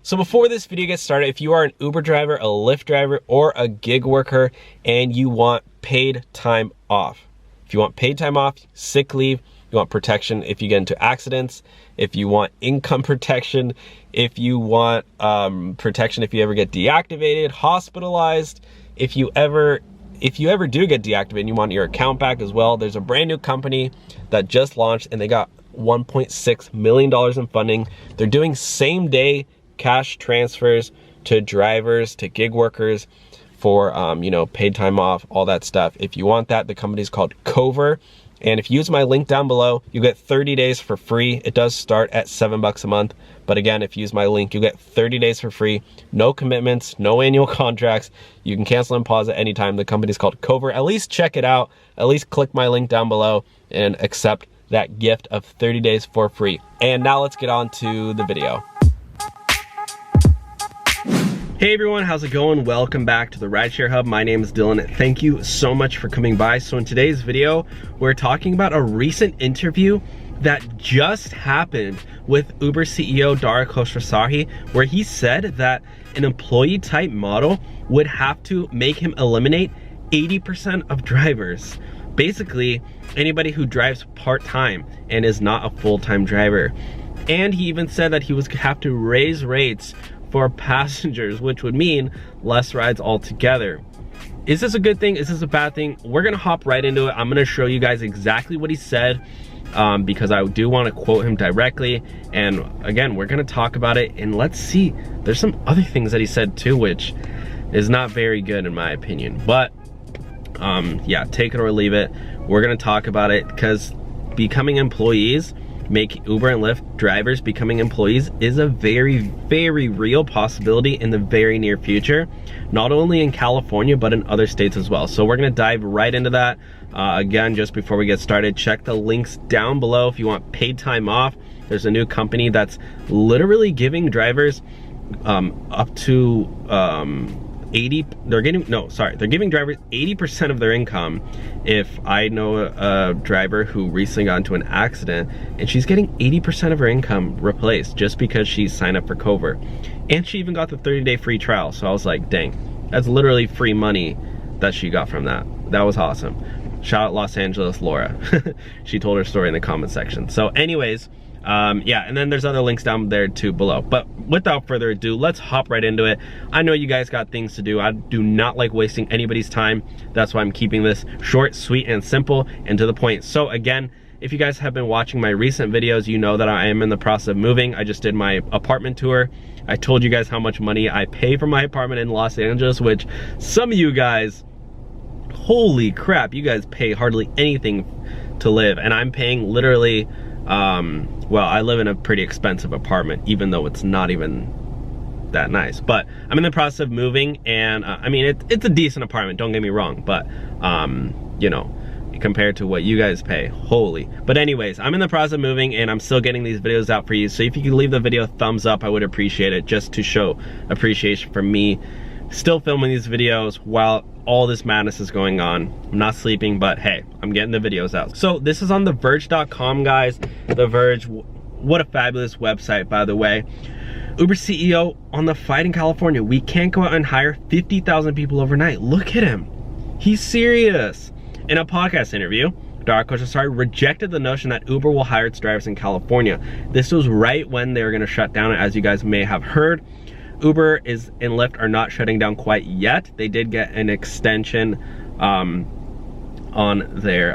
So before this video gets started, if you are an Uber driver, a Lyft driver, or a gig worker and you want paid time off, if you want paid time off, sick leave, you want protection if you get into accidents, if you want income protection, if you want protection if you ever get deactivated, hospitalized, if you ever do get deactivated and you want your account back as well, there's a brand new company that just launched and they got $1.6 million in funding. They're doing same day cash transfers to drivers, to gig workers for, you know, paid time off, all that stuff. If you want that, the company is called Cover. And if you use my link down below, you get 30 days for free. It does start at $7 a month. But again, if you use my link, you get 30 days for free. No commitments, no annual contracts. You can cancel and pause at any time. The company is called Cover. At least check it out. At least click my link down below and accept that gift of 30 days for free. And now let's get on to the video. Hey everyone, how's it going? Welcome back to the Rideshare Hub. My name is Dylan. Thank you so much for coming by. So in today's video, we're talking about a recent interview that just happened with Uber CEO Dara Khosrowshahi, where he said that an employee type model would have to make him eliminate 80% of drivers. Basically, anybody who drives part-time and is not a full-time driver. And he even said that he was have to raise rates for passengers, which would mean less rides altogether. Is this a good thing? Is this a bad thing? We're gonna hop right into it. I'm gonna show you guys exactly what he said because I do want to quote him directly. And again, we're gonna talk about it and let's see. There's some other things that he said too, which is not very good in my opinion. But yeah, take it or leave it. We're gonna talk about it because becoming employees, make Uber and Lyft drivers becoming employees is a very, very real possibility in the very near future, not only in California, but in other states as well. So we're gonna dive right into that. Again, just before we get started, check the links down below if you want paid time off. There's a new company that's literally giving drivers up to they're giving drivers 80% of their income. If I know a driver who recently got into an accident and she's getting 80% of her income replaced just because she signed up for Cover. And she even got the 30-day free trial. So I was like, dang, that's literally free money that she got from that. That was awesome. Shout out Los Angeles Laura. She told her story in the comment section. So anyways, yeah, and then there's other links down there too below. But without further ado, let's hop right into it. I know you guys got things to do. I do not like wasting anybody's time. That's why I'm keeping this short, sweet, and simple and to the point. So again, if you guys have been watching my recent videos, you know that I am in the process of moving. I just did my apartment tour. I told you guys how much money I pay for my apartment in Los Angeles, which some of you guys, holy crap, you guys pay hardly anything to live. And I'm paying literally, well, I live in a pretty expensive apartment, even though it's not even that nice. But I'm in the process of moving, and I mean, it's a decent apartment, don't get me wrong, but you know, compared to what you guys pay, holy. But anyways, I'm in the process of moving, and I'm still getting these videos out for you. So if you could leave the video a thumbs up, I would appreciate it, just to show appreciation for me still filming these videos while all this madness is going on. I'm not sleeping, but hey, I'm getting the videos out. So this is on TheVerge.com, guys. The Verge, what a fabulous website, by the way. Uber CEO on the fight in California. We can't go out and hire 50,000 people overnight. Look at him. He's serious. In a podcast interview, Dara Khosrowshahi rejected the notion that Uber will hire its drivers in California. This was right when they were going to shut down, as you guys may have heard. Uber and Lyft are not shutting down quite yet. They did get an extension on their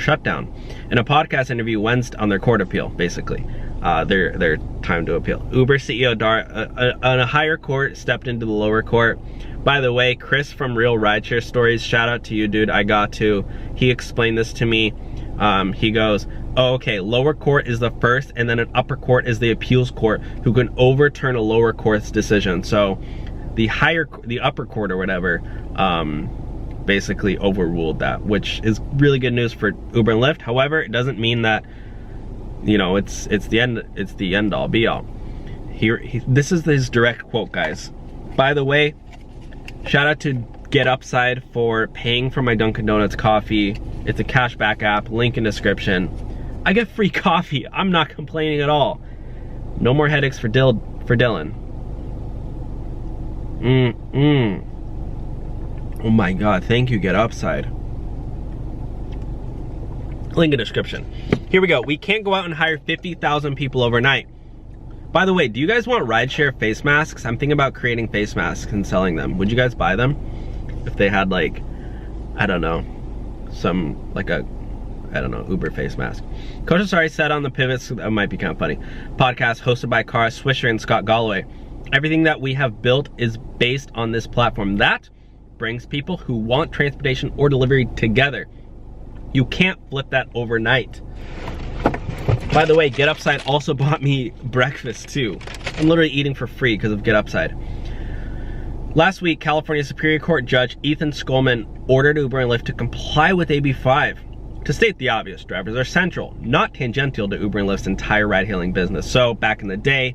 shutdown. In a podcast interview Wednesday on their court appeal, basically, their time to appeal. Uber CEO Dara on a higher court stepped into the lower court. By the way, Chris from Real Rideshare Stories, shout out to you, dude. He explained this to me. He goes, oh, okay, lower court is the first, and then an upper court is the appeals court, who can overturn a lower court's decision. So the upper court or whatever, basically overruled that, which is really good news for Uber and Lyft. However, it doesn't mean that, you know, it's the end all be all. This is his direct quote, guys. By the way, shout out to Get Upside for paying for my Dunkin' Donuts coffee. It's a cashback app, link in description. I get free coffee. I'm not complaining at all. No more headaches for for Dylan. Oh my God, thank you, Get Upside. Link in description. Here we go. We can't go out and hire 50,000 people overnight. By the way, do you guys want rideshare face masks? I'm thinking about creating face masks and selling them. Would you guys buy them? If they had like, I don't know, some, like a, I don't know, Uber face mask. Coach Asari said on the Pivots, that might be kind of funny, podcast hosted by Cara Swisher and Scott Galloway, everything that we have built is based on this platform that brings people who want transportation or delivery together. You can't flip that overnight. By the way, Get Upside also bought me breakfast too. I'm literally eating for free because of Get Upside. Last week, California Superior Court Judge Ethan Skolman ordered Uber and Lyft to comply with AB 5. To state the obvious, drivers are central, not tangential to Uber and Lyft's entire ride-hailing business. So back in the day,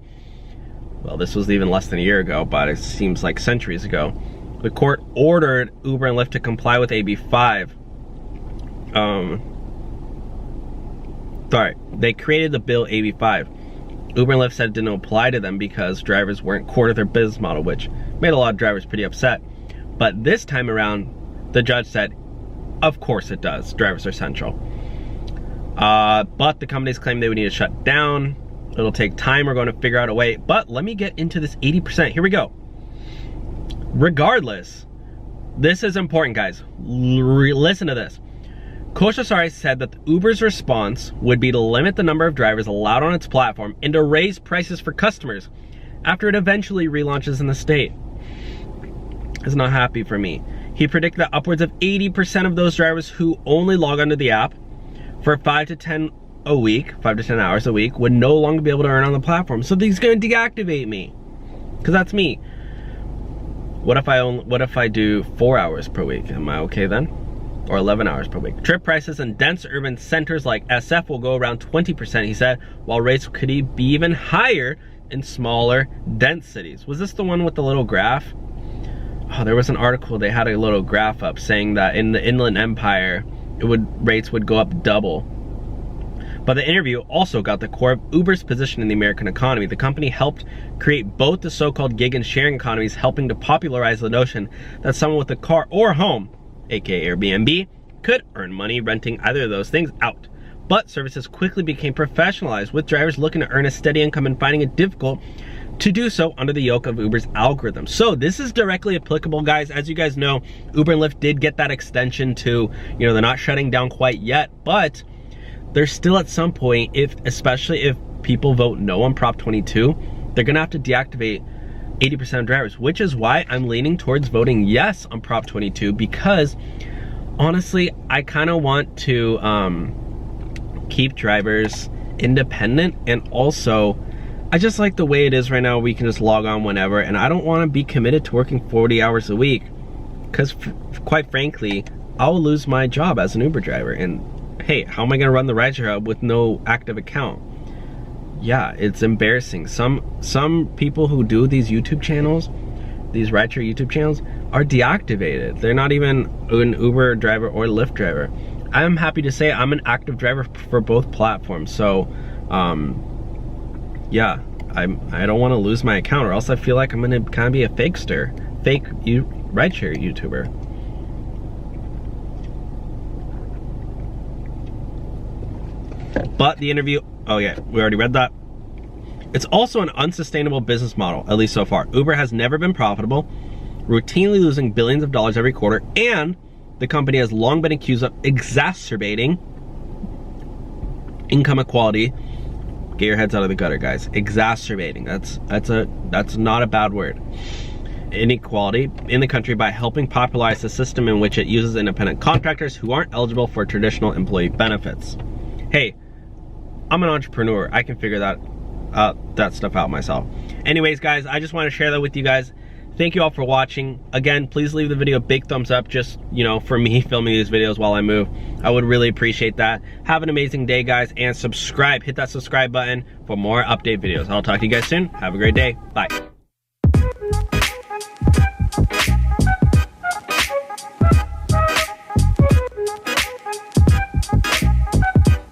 well, this was even less than a year ago, but it seems like centuries ago, the court ordered Uber and Lyft to comply with AB 5. Sorry, they created the bill AB 5. Uber and Lyft said it didn't apply to them because drivers weren't core to their business model, which made a lot of drivers pretty upset. But this time around, the judge said, of course it does. Drivers are central. But the companies claim they would need to shut down. It'll take time. We're going to figure out a way. But let me get into this 80%. Here we go. Regardless, this is important, guys. Listen to this. Coach Asari said that Uber's response would be to limit the number of drivers allowed on its platform and to raise prices for customers after it eventually relaunches in the state. It's not happy for me. He predicted that upwards of 80% of those drivers who only log onto the app for 5 to 10 hours a week would no longer be able to earn on the platform. So he's going to deactivate me, because that's me. What if I do 4 hours per week? Am I okay then? Or 11 hours per week. Trip prices in dense urban centers like SF will go around 20%, he said, while rates could be even higher in smaller, dense cities. Was this the one with the little graph? Oh, there was an article, they had a little graph up saying that in the Inland Empire, rates would go up double. But the interview also got the core of Uber's position in the American economy. The company helped create both the so-called gig and sharing economies, helping to popularize the notion that someone with a car or home, aka Airbnb, could earn money renting either of those things out. But services quickly became professionalized, with drivers looking to earn a steady income and finding it difficult to do so under the yoke of Uber's algorithm. So this is directly applicable, guys. As you guys know, Uber and Lyft did get that extension to, they're not shutting down quite yet, but they're still at some point, especially if people vote no on Prop 22, they're gonna have to deactivate 80% of drivers, which is why I'm leaning towards voting yes on Prop 22, because honestly, I kind of want to keep drivers independent, and also I just like the way it is right now. We can just log on whenever, and I don't want to be committed to working 40 hours a week, because quite frankly, I'll lose my job as an Uber driver. And hey, how am I gonna run the Rideshare Hub with no active account? Yeah, it's embarrassing. Some people who do these YouTube channels, these Rideshare YouTube channels, are deactivated. They're not even an Uber driver or Lyft driver. I'm happy to say I'm an active driver for both platforms. So, yeah, I don't want to lose my account, or else I feel like I'm gonna kind of be a fake Rideshare YouTuber. But the interview, oh yeah, we already read that. It's also an unsustainable business model, at least so far. Uber has never been profitable, routinely losing billions of dollars every quarter, and the company has long been accused of exacerbating income inequality. Get your heads out of the gutter, guys. Exacerbating, that's not a bad word. Inequality in the country by helping popularize the system in which it uses independent contractors who aren't eligible for traditional employee benefits. Hey, I'm an entrepreneur. I can figure that stuff out myself. Anyways, guys, I just want to share that with you guys. Thank you all for watching. Again, please leave the video a big thumbs up, just, for me filming these videos while I move. I would really appreciate that. Have an amazing day, guys, and subscribe. Hit that subscribe button for more update videos. I'll talk to you guys soon. Have a great day. Bye.